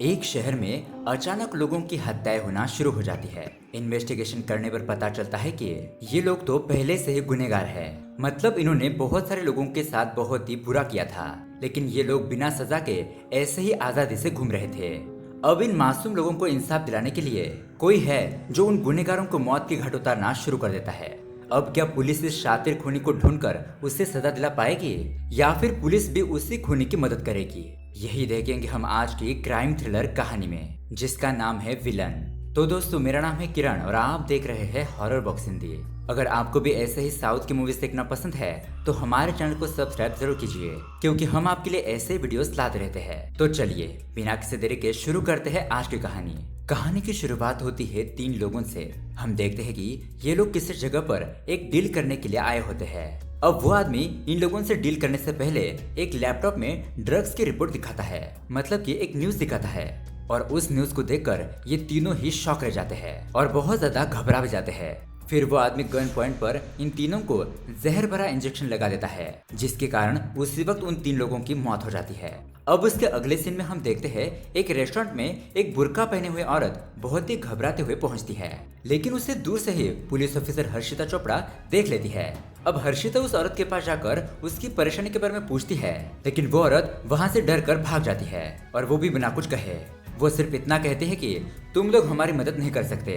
एक शहर में अचानक लोगों की हत्याएं होना शुरू हो जाती है। इन्वेस्टिगेशन करने पर पता चलता है कि ये लोग तो पहले से ही गुनहगार हैं। मतलब इन्होंने बहुत सारे लोगों के साथ बहुत ही बुरा किया था, लेकिन ये लोग बिना सजा के ऐसे ही आजादी से घूम रहे थे। अब इन मासूम लोगों को इंसाफ दिलाने के लिए कोई है जो उन गुनहगारों को मौत की घाट उतारना शुरू कर देता है। अब क्या पुलिस इस शातिर खूनी को ढूंढकर उसे सजा दिला पाएगी, या फिर पुलिस भी उसी खूनी की मदद करेगी? यही देखेंगे हम आज की क्राइम थ्रिलर कहानी में, जिसका नाम है विलन। तो दोस्तों, मेरा नाम है किरण और आप देख रहे हैं हॉरर बॉक्स हिंदी। अगर आपको भी ऐसे ही साउथ की मूवीज देखना पसंद है तो हमारे चैनल को सब्सक्राइब जरूर कीजिए, क्योंकि हम आपके लिए ऐसे वीडियोस लाते रहते हैं। तो चलिए बिना किसी देरी के शुरू करते हैं आज की कहानी। कहानी की शुरुआत होती है 3 लोगों से। हम देखते हैं कि ये लोग किसी जगह पर एक डील करने के लिए आए होते हैं। अब वो आदमी इन लोगों से डील करने से पहले एक लैपटॉप में ड्रग्स की रिपोर्ट दिखाता है, मतलब कि एक न्यूज दिखाता है। और उस न्यूज को देखकर ये तीनों ही शॉक रह जाते हैं और बहुत ज्यादा घबरा भी जाते हैं। फिर वो आदमी गन पॉइंट पर इन तीनों को जहर भरा इंजेक्शन लगा देता है, जिसके कारण उसी वक्त उन 3 लोगों की मौत हो जाती है। अब उसके अगले सीन में हम देखते हैं एक रेस्टोरेंट में एक बुर्का पहने हुए औरत बहुत ही घबराते हुए पहुंचती है, लेकिन उसे दूर से ही पुलिस ऑफिसर हर्षिता चोपड़ा देख लेती है। अब हर्षिता उस औरत के पास जाकर उसकी परेशानी के बारे में पूछती है, लेकिन वो औरत वहाँ से डर कर भाग जाती है, और वो भी बिना कुछ कहे। वो सिर्फ इतना कहते हैं कि तुम लोग हमारी मदद नहीं कर सकते।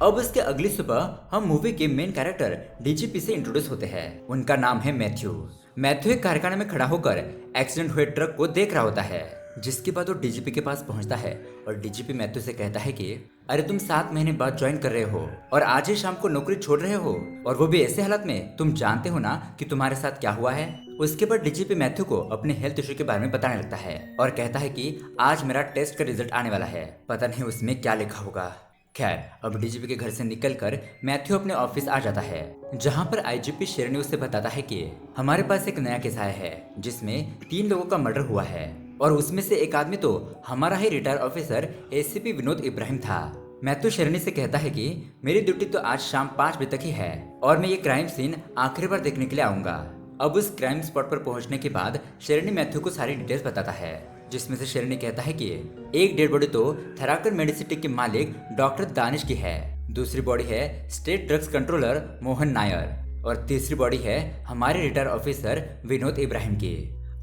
अब उसके अगली सुबह हम मूवी के मेन कैरेक्टर डीजीपी से इंट्रोड्यूस होते हैं। उनका नाम है मैथ्यू। मैथ्यू एक कारखाने में खड़ा होकर एक्सीडेंट हुए ट्रक को देख रहा होता है, जिसके बाद वो डीजीपी के पास पहुंचता है और डीजीपी मैथ्यू से कहता है कि अरे तुम 7 महीने बाद ज्वाइन कर रहे हो और आज ही शाम को नौकरी छोड़ रहे हो, और वो भी ऐसे हालत में। तुम जानते हो ना कि तुम्हारे साथ क्या हुआ है? उसके बाद डीजीपी मैथ्यू को अपने हेल्थ इशू के बारे में बताने लगता है और कहता है कि आज मेरा टेस्ट का रिजल्ट आने वाला है, पता नहीं उसमें क्या लिखा होगा। खैर, अब डीजीपी के घर से निकलकर मैथ्यू अपने ऑफिस आ जाता है, जहां पर आईजीपी शेरनी उसे बताता है कि हमारे पास एक नया केस आया है जिसमें 3 लोगों का मर्डर हुआ है, और उसमें से एक आदमी तो हमारा ही retire officer ACP Vinod Ibrahim था। मैथ्यू शेरनी से कहता है कि मेरी ड्यूटी तो आज शाम 5 बजे तक ही है और मैं ये क्राइम सीन आखिरी बार देखने के लिए आऊंगा। अब उस क्राइम स्पॉट पर पहुंचने के बाद शेरनी मैथ्यू को सारी डिटेल्स बताता है, जिसमें से शेरनी कहता है कि एक डेड बॉडी तो थराकर मेडिसिटी के मालिक डॉक्टर दानिश की है, दूसरी बॉडी है state drugs controller Mohan Nair, और तीसरी बॉडी है हमारे रिटायर ऑफिसर विनोद इब्राहिम की।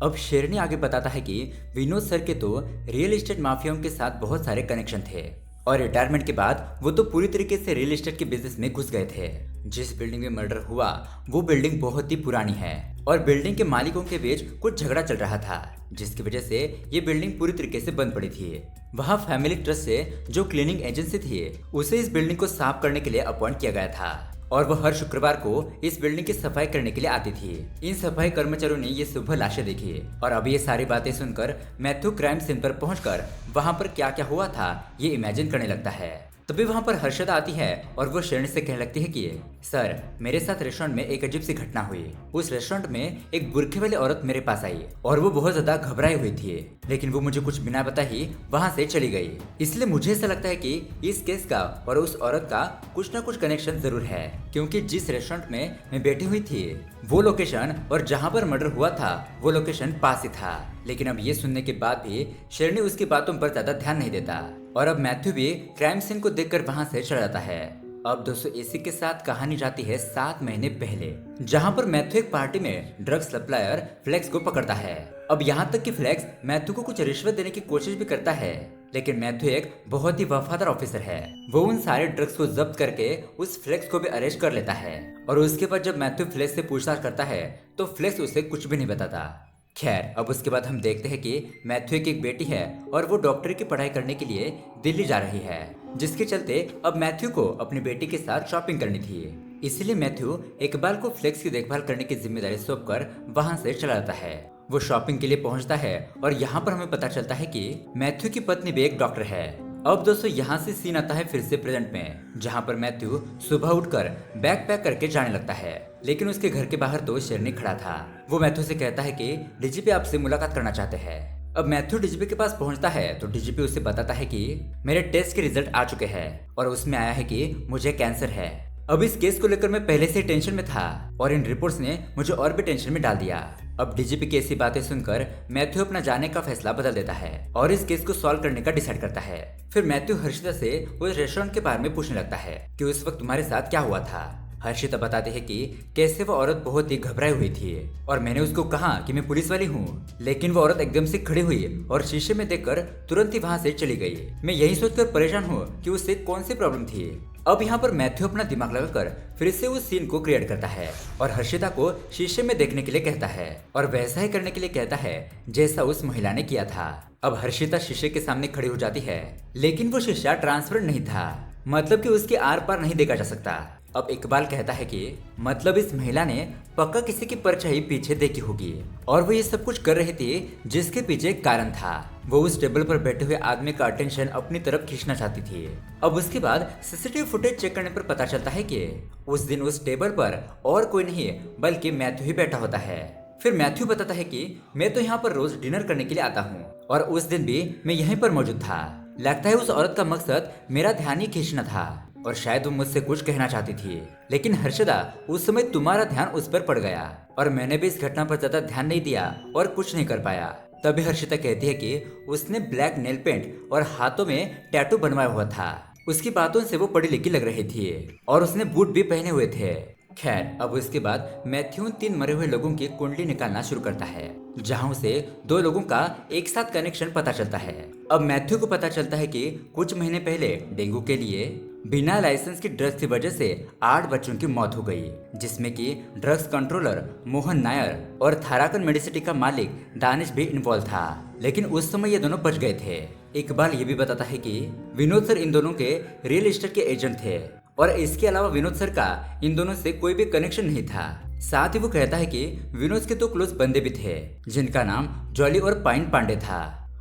अब शेरनी आगे बताता है कि विनोद सर के तो रियल एस्टेट माफियाओं के साथ बहुत सारे कनेक्शन थे, और रिटायरमेंट के बाद वो तो पूरी तरीके से रियल एस्टेट के बिजनेस में घुस गए थे। जिस बिल्डिंग में मर्डर हुआ वो बिल्डिंग बहुत ही पुरानी है, और बिल्डिंग के मालिकों के बीच कुछ झगड़ा चल रहा था, जिसकी वजह से ये बिल्डिंग पूरी तरीके से बंद पड़ी थी। वहाँ फैमिली ट्रस्ट से जो क्लीनिंग एजेंसी थी उसे इस बिल्डिंग को साफ करने के लिए अपॉइंट किया गया था, और वह हर शुक्रवार को इस बिल्डिंग की सफाई करने के लिए आती थी। इन सफाई कर्मचारियों ने ये सुबह लाशें देखी, और अब ये सारी बातें सुनकर मैथ्यू क्राइम सीन पर पहुंचकर वहां पर क्या क्या हुआ था ये इमेजिन करने लगता है। तभी वहां पर हर्षदा आती है और वो शेरनी से कहने लगती है कि सर, मेरे साथ रेस्टोरेंट में एक अजीब सी घटना हुई। उस रेस्टोरेंट में एक बुरखे वाली औरत मेरे पास आई और वो बहुत ज्यादा घबराई हुई थी, लेकिन वो मुझे कुछ बिना बताए ही वहां से चली गई। इसलिए मुझे ऐसा लगता है कि इस केस का और उस औरत का कुछ ना कुछ कनेक्शन जरूर है, क्योंकि जिस रेस्टोरेंट में मैं बैठी हुई थी वो लोकेशन और जहाँ पर मर्डर हुआ था वो लोकेशन पास ही था। लेकिन अब ये सुनने के बाद भी शेरनी उसकी बातों पर ज्यादा ध्यान नहीं देता, और अब मैथ्यू भी क्राइम सीन को देखकर वहां से चला जाता है। अब दोस्तों, इसी के साथ कहानी जाती है 7 महीने पहले, जहां पर मैथ्यू एक पार्टी में ड्रग सप्लायर फ्लेक्स को पकड़ता है। अब यहाँ तक कि फ्लेक्स मैथ्यू को कुछ रिश्वत देने की कोशिश भी करता है, लेकिन मैथ्यू एक बहुत ही वफादार ऑफिसर है। वो उन सारे ड्रग्स को जब्त करके उस फ्लेक्स को भी अरेस्ट कर लेता है, और उसके बाद जब मैथ्यू फ्लेक्स से पूछताछ करता है तो फ्लेक्स उसे कुछ भी नहीं बताता। खैर, अब उसके बाद हम देखते हैं कि मैथ्यू की एक बेटी है और वो डॉक्टरी की पढ़ाई करने के लिए दिल्ली जा रही है, जिसके चलते अब मैथ्यू को अपनी बेटी के साथ शॉपिंग करनी थी। इसलिए मैथ्यू इकबाल को फ्लेक्स की देखभाल करने की जिम्मेदारी सौंपकर वहां से चला जाता है। वो शॉपिंग के लिए पहुंचता है और यहाँ पर हमें पता चलता है कि मैथ्यू की पत्नी भी एक डॉक्टर है। अब दोस्तों, यहाँ से सीन आता है फिर से प्रेजेंट में, जहाँ पर मैथ्यू सुबह उठकर बैग पैक करके जाने लगता है, लेकिन उसके घर के बाहर तो शेरनी खड़ा था। वो मैथ्यू से कहता है कि डीजीपी आपसे मुलाकात करना चाहते हैं। अब मैथ्यू डीजीपी के पास पहुंचता है तो डीजीपी उसे बताता है कि मेरे टेस्ट के रिजल्ट आ चुके हैं और उसमें आया है कि मुझे कैंसर है। अब इस केस को लेकर मैं पहले से टेंशन में था और इन रिपोर्ट्स ने मुझे और भी टेंशन में डाल दिया। अब डीजीपी की ऐसी बातें सुनकर मैथ्यू अपना जाने का फैसला बदल देता है और इस केस को सॉल्व करने का डिसाइड करता है। फिर मैथ्यू हर्षिता से उस रेस्टोरेंट के बारे में पूछने लगता है कि उस वक्त तुम्हारे साथ क्या हुआ था। हर्षिता बताते हैं कि कैसे वो औरत बहुत ही घबराई हुई थी और मैंने उसको कहा कि मैं पुलिस वाली हूँ, लेकिन वो औरत एकदम से खड़ी हुई और शीशे में देखकर तुरंत ही वहाँ से चली गई। मैं यही सोचकर परेशान हूँ कि उससे कौन सी प्रॉब्लम थी। अब यहाँ पर मैथ्यू अपना दिमाग लगाकर फिर से उस सीन को क्रिएट करता है और हर्षिता को शीशे में देखने के लिए कहता है और वैसा ही करने के लिए कहता है जैसा उस महिला ने किया था। अब हर्षिता शीशे के सामने खड़ी हो जाती है, लेकिन वो शीशा ट्रांसपेरेंट नहीं था, मतलब कि उसके आर पार नहीं देखा जा सकता। अब इकबाल कहता है कि मतलब इस महिला ने पक्का किसी की परछाई पीछे देखी होगी और वो ये सब कुछ कर रही थी जिसके पीछे एक कारण था। वो उस टेबल पर बैठे हुए आदमी का अटेंशन अपनी तरफ खींचना चाहती थी। अब उसके बाद सीसीटीवी फुटेज चेक करने पर पता चलता है कि उस दिन उस टेबल पर और कोई नहीं बल्कि मैथ्यू ही बैठा होता है। फिर मैथ्यू बताता है कि मैं तो यहाँ पर रोज डिनर करने के लिए आता हूँ और उस दिन भी मैं यहीं पर मौजूद था। लगता है उस औरत का मकसद मेरा ध्यान ही खींचना था और शायद वो मुझसे कुछ कहना चाहती थी, लेकिन हर्षदा उस समय तुम्हारा ध्यान उस पर पड़ गया और मैंने भी इस घटना पर ज्यादा ध्यान नहीं दिया और कुछ नहीं कर पाया। तभी हर्षिता कहती है कि उसने ब्लैक नेल पेंट और हाथों में टैटू बनवाया हुआ था। उसकी बातों से वो पढ़ी लिखी लग रही थी और उसने बूट भी पहने हुए थे। खैर, अब उसके बाद मैथ्यू 3 मरे हुए लोगों की कुंडली निकालना शुरू करता है, जहां उसे 2 लोगों का एक साथ कनेक्शन पता चलता है। अब मैथ्यू को पता चलता है कि कुछ महीने पहले डेंगू के लिए बिना लाइसेंस की ड्रग्स की वजह से 8 बच्चों की मौत हो गई, जिसमें कि ड्रग्स कंट्रोलर मोहन नायर और थाराकन मेडिसिटी का मालिक दानिश भी इन्वॉल्व था, लेकिन उस समय ये दोनों बच गए थे। इकबाल ये भी बताता है कि विनोद सर इन दोनों के रियल एस्टेट के एजेंट थे और इसके अलावा विनोद सर का इन दोनों से कोई भी कनेक्शन नहीं था। साथ ही वो कहता है कि विनोद के 2 क्लोज बंदे भी थे जिनका नाम जॉली और पाइन पांडे था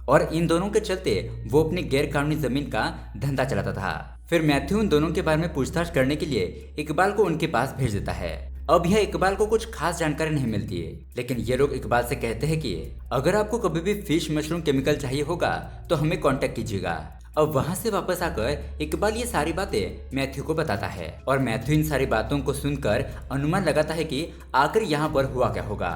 और इन दोनों के चलते वो अपनी गैर कानूनी जमीन का धंधा चलाता था। फिर मैथ्यू उन दोनों के बारे में पूछताछ करने के लिए इकबाल को उनके पास भेज देता है। अब यह इकबाल को कुछ खास जानकारी नहीं मिलती है, लेकिन ये लोग इकबाल से कहते हैं कि अगर आपको कभी भी फिश मशरूम केमिकल चाहिए होगा तो हमें कांटेक्ट कीजिएगा। अब वहाँ से वापस आकर इकबाल ये सारी बातें मैथ्यू को बताता है और मैथ्यू इन सारी बातों को सुनकर अनुमान लगाता है कि आखिर यहाँ पर हुआ क्या होगा।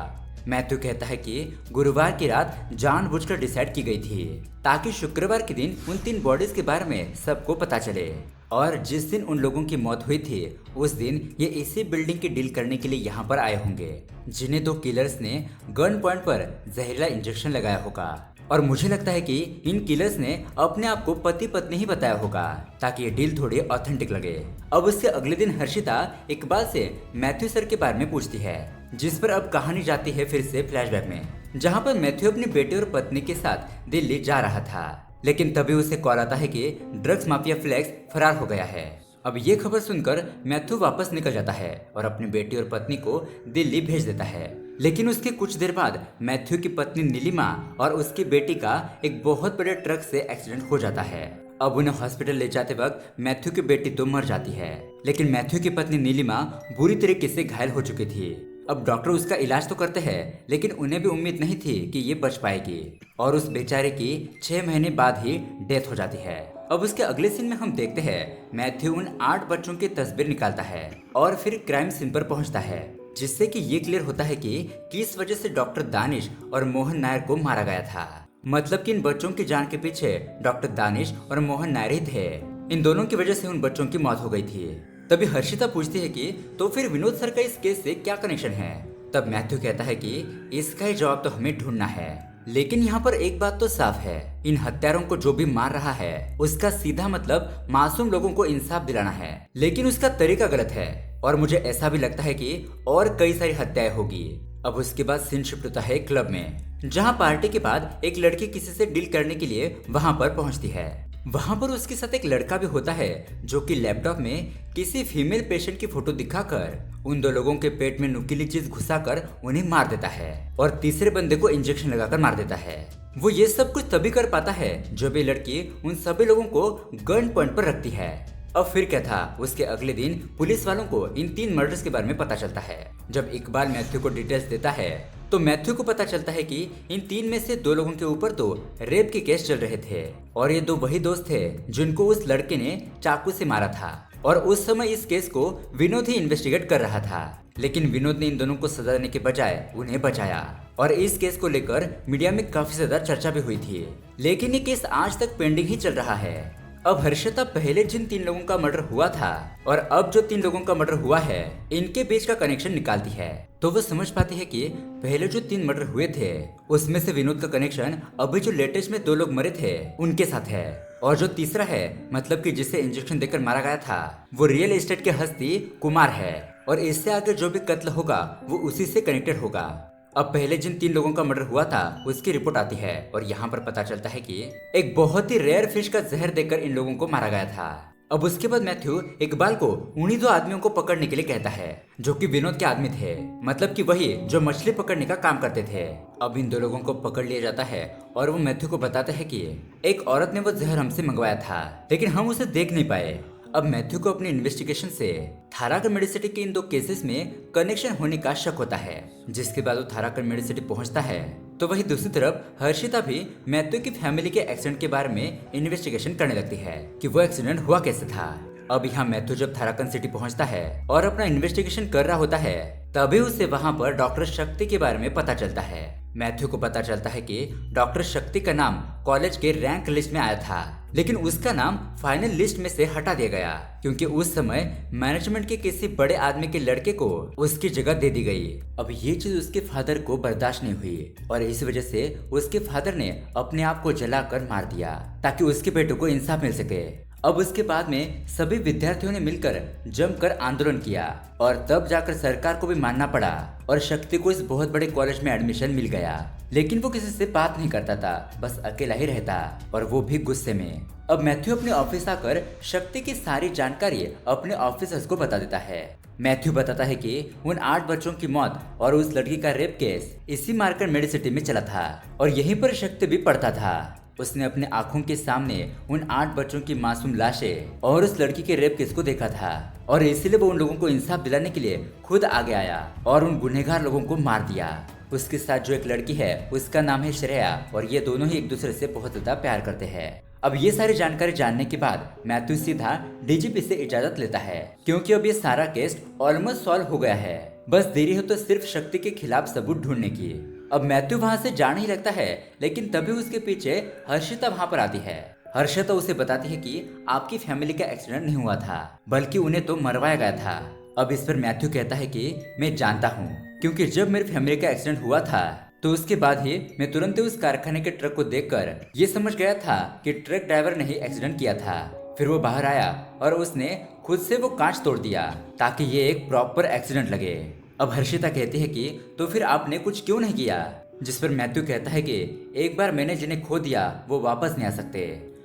मैथ्यू कहता है कि गुरुवार की रात जानबूझकर डिसाइड की गई थी ताकि शुक्रवार के दिन उन 3 बॉडीज के बारे में सबको पता चले और जिस दिन उन लोगों की मौत हुई थी उस दिन ये इसी बिल्डिंग की डील करने के लिए यहाँ पर आए होंगे, जिन्हें 2 किलर्स ने गन पॉइंट पर जहरीला इंजेक्शन लगाया होगा। और मुझे लगता है कि इन किलर्स ने अपने आप को पति पत्नी ही बताया होगा ताकि ये डील थोड़ी ऑथेंटिक लगे। अब उसके अगले दिन हर्षिता इकबाल से मैथ्यू सर के बारे में पूछती है, जिस पर अब कहानी जाती है फिर से फ्लैशबैक में, जहाँ पर मैथ्यू अपनी बेटे और पत्नी के साथ दिल्ली जा रहा था, लेकिन तभी उसे कॉल आता है कि ड्रग्स माफिया फ्लेक्स फरार हो गया है। अब ये खबर सुनकर मैथ्यू वापस निकल जाता है और अपनी बेटी और पत्नी को दिल्ली भेज देता है, लेकिन उसके कुछ देर बाद मैथ्यू की पत्नी नीलिमा और उसकी बेटी का एक बहुत बड़े ट्रक से एक्सीडेंट हो जाता है। अब उन्हें हॉस्पिटल ले जाते वक्त मैथ्यू की बेटी तो मर जाती है, लेकिन मैथ्यू की पत्नी नीलिमा बुरी तरीके से घायल हो चुकी थी। अब डॉक्टर उसका इलाज तो करते हैं, लेकिन उन्हें भी उम्मीद नहीं थी कि ये बच पाएगी और उस बेचारे की 6 महीने बाद ही डेथ हो जाती है। अब उसके अगले सीन में हम देखते हैं मैथ्यू उन 8 बच्चों की तस्वीर निकालता है और फिर क्राइम सीन पर पहुंचता है, जिससे कि ये क्लियर होता है कि किस वजह से डॉक्टर दानिश और मोहन नायर को मारा गया था। मतलब कि इन बच्चों की जान के पीछे डॉक्टर दानिश और मोहन नायर ही थे। इन दोनों की वजह से उन बच्चों की मौत हो गई थी। तभी हर्षिता पूछती है कि तो फिर विनोद सर का इस केस से क्या कनेक्शन है। तब मैथ्यू कहता है कि इसका ही जवाब तो हमें ढूंढना है, लेकिन यहाँ पर एक बात तो साफ है, इन हत्यारों को जो भी मार रहा है उसका सीधा मतलब मासूम लोगों को इंसाफ दिलाना है, लेकिन उसका तरीका गलत है और मुझे ऐसा भी लगता है कि और कई सारी हत्याएं होगी। अब उसके बाद सीन शिफ्ट होता है क्लब में, जहाँ पार्टी के बाद एक लड़की किसी से डील करने के लिए वहाँ पर पहुँचती है। वहाँ पर उसके साथ एक लड़का भी होता है जो कि लैपटॉप में किसी फीमेल पेशेंट की फोटो दिखाकर उन 2 लोगों के पेट में नुकीली चीज घुसाकर उन्हें मार देता है और तीसरे बंदे को इंजेक्शन लगाकर मार देता है। वो ये सब कुछ तभी कर पाता है जब ये लड़की उन सभी लोगों को गन पॉइंट पर रखती है। अब फिर क्या था, उसके अगले दिन पुलिस वालों को इन 3 मर्डर्स के बारे में पता चलता है। जब इकबाल मैथ्यू को डिटेल्स देता है तो मैथ्यू को पता चलता है कि इन 3 में से 2 लोगों के ऊपर तो रेप के केस चल रहे थे और ये 2 वही दोस्त थे जिनको उस लड़के ने चाकू से मारा था। और उस समय इस केस को विनोद ही इन्वेस्टिगेट कर रहा था। लेकिन विनोद ने इन दोनों को सजा देने के बजाय उन्हें बचाया और इस केस को लेकर मीडिया में काफी ज्यादा चर्चा भी हुई थी। लेकिन ये केस आज तक पेंडिंग ही चल रहा है। अब हर्षिता पहले जिन 3 लोगों का मर्डर हुआ था और अब जो 3 लोगों का मर्डर हुआ है, इनके बीच का कनेक्शन निकालती है तो वो समझ पाती है कि पहले जो 3 मर्डर हुए थे उसमें से विनोद का कनेक्शन अभी जो लेटेस्ट में 2 लोग मरे थे उनके साथ है। और जो तीसरा है, मतलब कि जिसे इंजेक्शन देकर मारा गया था, वो रियल एस्टेट के हस्ती कुमार है और इससे आगे जो भी कत्ल होगा वो उसी से कनेक्टेड होगा। अब पहले जिन 3 लोगों का मर्डर हुआ था उसकी रिपोर्ट आती है और यहाँ पर पता चलता है कि एक बहुत ही रेयर फिश का जहर देकर इन लोगों को मारा गया था। अब उसके बाद मैथ्यू इकबाल को उन्हीं 2 आदमियों को पकड़ने के लिए कहता है जो कि विनोद के आदमी थे, मतलब कि वही जो मछली पकड़ने का काम करते थे। अब इन 2 लोगों को पकड़ लिया जाता है और वो मैथ्यू को बताते हैं कि एक औरत ने वो जहर हमसे मंगवाया था लेकिन हम उसे देख नहीं पाए। अब मैथ्यू को अपनी इन्वेस्टिगेशन से थाराकर मेडिसिटी के इन 2 केसेस में कनेक्शन होने का शक होता है, जिसके बाद वो थाराकर मेडिसिटी पहुंचता है। तो वही दूसरी तरफ हर्षिता भी मैथ्यू की फैमिली के एक्सीडेंट के बारे में इन्वेस्टिगेशन करने लगती है कि वो एक्सीडेंट हुआ कैसे था। अब यहाँ मैथ्यू जब थाराकन सिटी पहुंचता है और अपना इन्वेस्टिगेशन कर रहा होता है तभी उसे वहाँ पर डॉक्टर शक्ति के बारे में पता चलता है। मैथ्यू को पता चलता है कि डॉक्टर शक्ति का नाम कॉलेज के रैंक लिस्ट में आया था लेकिन उसका नाम फाइनल लिस्ट में से हटा दिया गया क्योंकि उस समय मैनेजमेंट के किसी बड़े आदमी के लड़के को उसकी जगह दे दी गई। अब ये चीज उसके फादर को बर्दाश्त नहीं हुई और इस वजह से उसके फादर ने अपने आप को जलाकर मार दिया ताकि उसके बेटे को इंसाफ मिल सके। अब उसके बाद में सभी विद्यार्थियों ने मिलकर जमकर आंदोलन किया और तब जाकर सरकार को भी मानना पड़ा और शक्ति को इस बहुत बड़े कॉलेज में एडमिशन मिल गया। लेकिन वो किसी से बात नहीं करता था, बस अकेला ही रहता और वो भी गुस्से में। अब मैथ्यू अपने ऑफिस आकर शक्ति की सारी जानकारी अपने ऑफिसर्स को बता देता है। मैथ्यू बताता है कि उन 8 बच्चों की मौत और उस लड़की का रेप केस इसी मार्कर मेडिसिटी में चला था और यहीं पर शक्ति भी पढ़ता था। उसने अपने आंखों के सामने उन 8 बच्चों की मासूम लाशें और उस लड़की के रेप केस को देखा था और इसीलिए वो उन लोगों को इंसाफ दिलाने के लिए खुद आगे आया और उन गुनहगार लोगों को मार दिया। उसके साथ जो एक लड़की है उसका नाम है श्रेया और ये दोनों ही एक दूसरे से बहुत ज्यादा प्यार करते हैं। अब ये सारी जानकारी जानने के बाद मैथ्यू सीधा डीजीपी से इजाजत लेता है क्योंकि अब ये सारा केस ऑलमोस्ट सॉल्व हो गया है, बस देरी हो तो सिर्फ शक्ति के खिलाफ सबूत ढूंढने की। अब मैथ्यू वहाँ से जाने ही लगता है लेकिन तभी उसके पीछे हर्षिता वहाँ पर आती है। हर्षिता उसे बताती है कि आपकी फैमिली का एक्सीडेंट नहीं हुआ था बल्कि उन्हें तो मरवाया गया था। अब इस पर मैथ्यू कहता है कि मैं जानता हूँ क्योंकि जब मेरी फैमिली का एक्सीडेंट हुआ था तो उसके बाद ही मैं तुरंत उस कारखाने के ट्रक को देखकर ये समझ गया था कि ट्रक ड्राइवर ने ही एक्सीडेंट किया था। फिर वो बाहर आया और उसने खुद से वो कांच तोड़ दिया ताकि ये एक प्रॉपर एक्सीडेंट लगे। अब हर्षिता कहती है कि तो फिर आपने कुछ क्यों नहीं किया, जिस पर मैथ्यू कहता है कि एक बार मैंने जिन्हें खो दिया वो वापस नहीं आ सकते।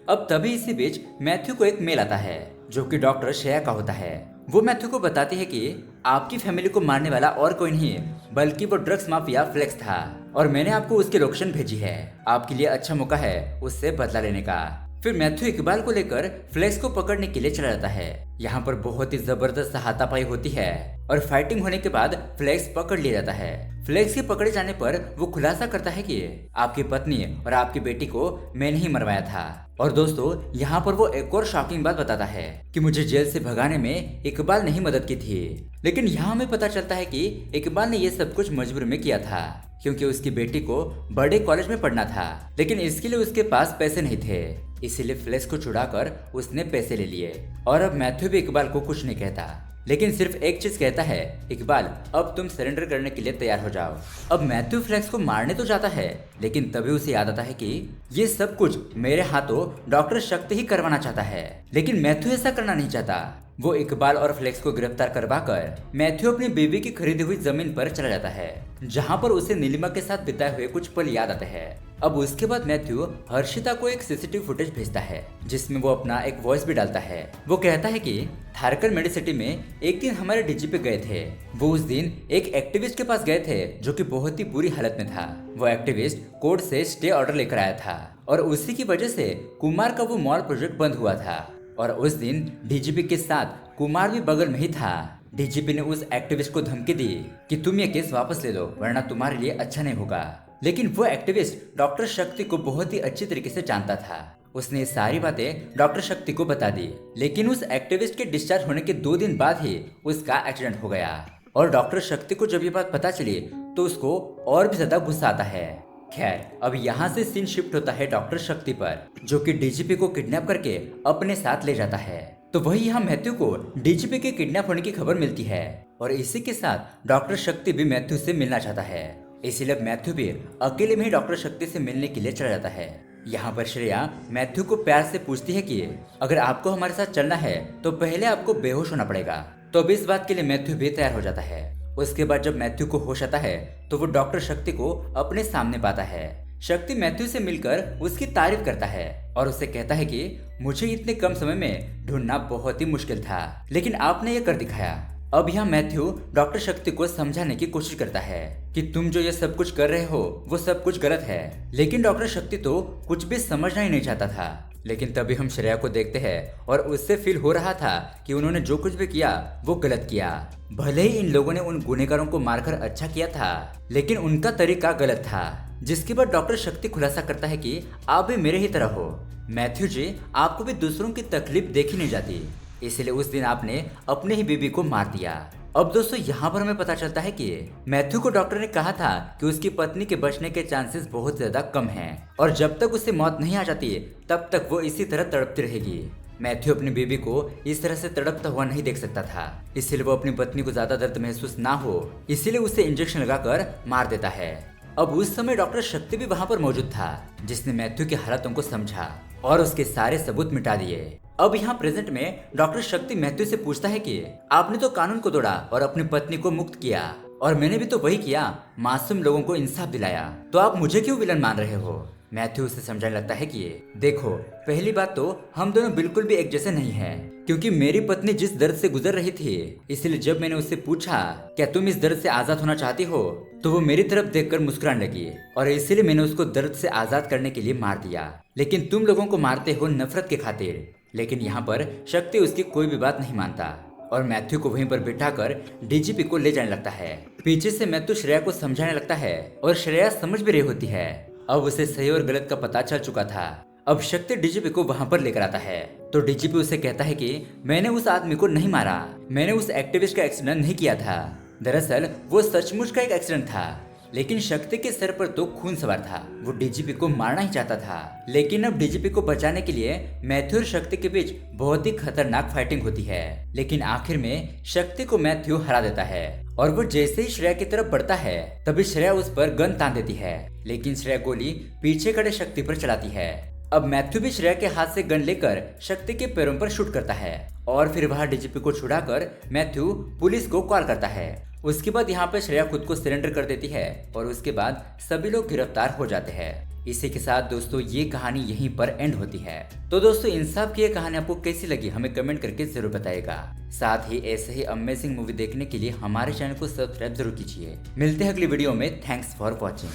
अब तभी इसी बीच मैथ्यू को एक मेल आता है जो कि डॉक्टर श्रेया का होता है। वो मैथ्यू को बताती है कि आपकी फैमिली को मारने वाला और कोई नहीं बल्कि वो ड्रग्स माफिया फ्लेक्स था और मैंने आपको उसकी लोकेशन भेजी है। आपके लिए अच्छा मौका है उससे बदला लेने का। फिर मैथ्यू इकबाल को लेकर फ्लेक्स को पकड़ने के लिए चला जाता है। यहाँ पर बहुत ही जबरदस्त हाथापाई होती है और फाइटिंग होने के बाद फ्लेक्स पकड़ लिया जाता है। फ्लेक्स के पकड़े जाने पर वो खुलासा करता है कि आपकी पत्नी और आपकी बेटी को मैंने ही मरवाया था। और दोस्तों यहाँ पर वो एक और शॉकिंग बात बताता है कि मुझे जेल से भगाने में इकबाल ने ही मदद की थी। लेकिन यहाँ हमें पता चलता है कि इकबाल ने ये सब कुछ मजबूरी में किया था क्योंकि उसकी बेटी को बड़े कॉलेज में पढ़ना था, लेकिन इसके लिए उसके पास पैसे नहीं थे, इसीलिए फ्लेक्स को छुड़ाकर उसने पैसे ले लिए। और अब मैथ्यू भी इकबाल को कुछ नहीं कहता लेकिन सिर्फ एक चीज कहता है, इकबाल अब तुम सरेंडर करने के लिए तैयार हो जाओ। अब मैथ्यू फ्लेक्स को मारने तो जाता है लेकिन तभी उसे याद आता है कि ये सब कुछ मेरे हाथों डॉक्टर शक्ति ही करवाना चाहता है, लेकिन मैथ्यू ऐसा करना नहीं चाहता। वो इकबाल और फ्लेक्स को गिरफ्तार करवाकर मैथ्यू अपनी बीवी की खरीदी हुई जमीन पर चला जाता है जहाँ पर उसे नीलिमा के साथ बिताए हुए कुछ पल याद आते हैं। अब उसके बाद मैथ्यू हर्षिता को एक सीसीटीवी फुटेज भेजता है जिसमें वो अपना एक वॉइस भी डालता है। वो कहता है कि थारकर मेडिसिटी में एक दिन हमारे डीजीपी गए थे। वो उस दिन एक एक्टिविस्ट के पास गए थे जो कि बहुत ही बुरी हालत में था। वो एक्टिविस्ट कोर्ट से स्टे ऑर्डर लेकर आया था और उसी की वजह से कुमार का वो मॉल प्रोजेक्ट बंद हुआ था और उस दिन डीजीपी के साथ कुमार भी बगल में ही था। डीजीपी ने उस एक्टिविस्ट को धमकी दी कि तुम ये केस वापस ले लो वरना तुम्हारे लिए अच्छा नहीं होगा। लेकिन वो एक्टिविस्ट डॉक्टर शक्ति को बहुत ही अच्छी तरीके से जानता था उसने ये सारी बातें डॉक्टर शक्ति को बता दी, लेकिन उस एक्टिविस्ट के डिस्चार्ज होने के 2 दिन बाद ही उसका एक्सीडेंट हो गया। और डॉक्टर शक्ति को जब ये बात पता चली तो उसको और भी ज्यादा गुस्सा आता है। खैर, अब यहाँ से सीन शिफ्ट होता है डॉक्टर शक्ति पर, जो कि डीजीपी को किडनैप करके अपने साथ ले जाता है। तो वही यहाँ मैथ्यू को डीजीपी के किडनैप होने की खबर मिलती है और इसी के साथ डॉक्टर शक्ति भी मैथ्यू से मिलना चाहता है। इसीलिए अब मैथ्यू भी अकेले में ही डॉक्टर शक्ति से मिलने के लिए चला जाता है। यहाँ पर श्रेया मैथ्यू को प्यार से पूछती है कि अगर आपको हमारे साथ चलना है तो पहले आपको बेहोश होना पड़ेगा। तो अब इस बात के लिए मैथ्यू भी तैयार हो जाता है। उसके बाद जब मैथ्यू को होश आता है तो वो डॉक्टर शक्ति को अपने सामने पाता है। शक्ति मैथ्यू से मिलकर उसकी तारीफ करता है और उससे कहता है कि मुझे इतने कम समय में ढूंढना बहुत ही मुश्किल था, लेकिन आपने ये कर दिखाया। अब यहाँ मैथ्यू डॉक्टर शक्ति को समझाने की कोशिश करता है कि तुम जो ये सब कुछ कर रहे हो वो सब कुछ गलत है, लेकिन डॉक्टर शक्ति तो कुछ भी समझना ही नहीं चाहता था। लेकिन तभी हम श्रेया को देखते हैं और उससे फील हो रहा था कि उन्होंने जो कुछ भी किया वो गलत किया। भले ही इन लोगों ने उन गुनहगारों को मारकर अच्छा किया था, लेकिन उनका तरीका गलत था। जिसके बाद डॉक्टर शक्ति खुलासा करता है कि आप भी मेरे ही तरह हो मैथ्यू जी, आपको भी दूसरों की तकलीफ देखी नहीं जाती, इसलिए उस दिन आपने अपने ही बीबी को मार दिया। अब दोस्तों यहाँ पर हमें पता चलता है कि मैथ्यू को डॉक्टर ने कहा था कि उसकी पत्नी के बचने के चांसेस बहुत ज्यादा कम हैं और जब तक उसे मौत नहीं आ जाती तब तक वो इसी तरह तड़पती रहेगी। मैथ्यू अपनी बीबी को इस तरह से तड़पता हुआ नहीं देख सकता था, इसलिए वो अपनी पत्नी को ज्यादा दर्द महसूस ना हो इसीलिए उसे इंजेक्शन लगाकर मार देता है। अब उस समय डॉक्टर शक्ति भी वहाँ पर मौजूद था, जिसने मैथ्यू की हालतों को समझा और उसके सारे सबूत मिटा दिए। अब यहाँ प्रेजेंट में डॉक्टर शक्ति मैथ्यू से पूछता है कि आपने तो कानून को तोड़ा और अपनी पत्नी को मुक्त किया और मैंने भी तो वही किया, मासूम लोगों को इंसाफ दिलाया, तो आप मुझे क्यों विलन मान रहे हो। मैथ्यू उसे समझाने लगता है कि देखो, पहली बात तो हम दोनों बिल्कुल भी एक जैसे नहीं हैं, क्योंकि मेरी पत्नी जिस दर्द से गुजर रही थी, इसलिए जब मैंने उससे पूछा क्या तुम इस दर्द से आजाद होना चाहती हो, तो वो मेरी तरफ देखकर मुस्कुराने लगी और इसीलिए मैंने उसको दर्द से आजाद करने के लिए मार दिया। लेकिन तुम लोगों को मारते हो नफरत के खातिर। लेकिन यहाँ पर शक्ति उसकी कोई भी बात नहीं मानता और मैथ्यू को वहीं पर बिठाकर डीजीपी को ले जाने लगता है। पीछे से मैथ्यू श्रेया को समझाने लगता है और श्रेया समझ भी रही होती है। अब उसे सही और गलत का पता चल चुका था। अब शक्ति डीजीपी को वहां पर लेकर आता है तो डीजीपी उसे कहता है कि मैंने उस आदमी को नहीं मारा, मैंने उस एक्टिविस्ट का एक्सीडेंट नहीं किया था। दरअसल वो सचमुच का एक एक्सीडेंट था, लेकिन शक्ति के सर पर तो खून सवार था। वो डीजीपी को मारना ही चाहता था, लेकिन अब डीजीपी को बचाने के लिए मैथ्यू और शक्ति के बीच बहुत ही खतरनाक फाइटिंग होती है। लेकिन आखिर में शक्ति को मैथ्यू हरा देता है और वो जैसे ही श्रेया की तरफ बढ़ता है तभी श्रेया उस पर गन तान देती है, लेकिन श्रेया गोली पीछे खड़े शक्ति पर चलाती है। अब मैथ्यू भी श्रेया के हाथ से गन लेकर शक्ति के पैरों पर शूट करता है और फिर वह डीजीपी को छुड़ाकर मैथ्यू पुलिस को कॉल करता है। उसके बाद यहाँ पे श्रेया खुद को सरेंडर कर देती है और उसके बाद सभी लोग गिरफ्तार हो जाते हैं। इसी के साथ दोस्तों ये कहानी यहीं पर एंड होती है। तो दोस्तों इंसाफ की ये कहानी आपको कैसी लगी हमें कमेंट करके जरूर बताइएगा। साथ ही ऐसे ही अमेजिंग मूवी देखने के लिए हमारे चैनल को सब्सक्राइब जरूर कीजिए। मिलते हैं अगली वीडियो में। Thanks for watching.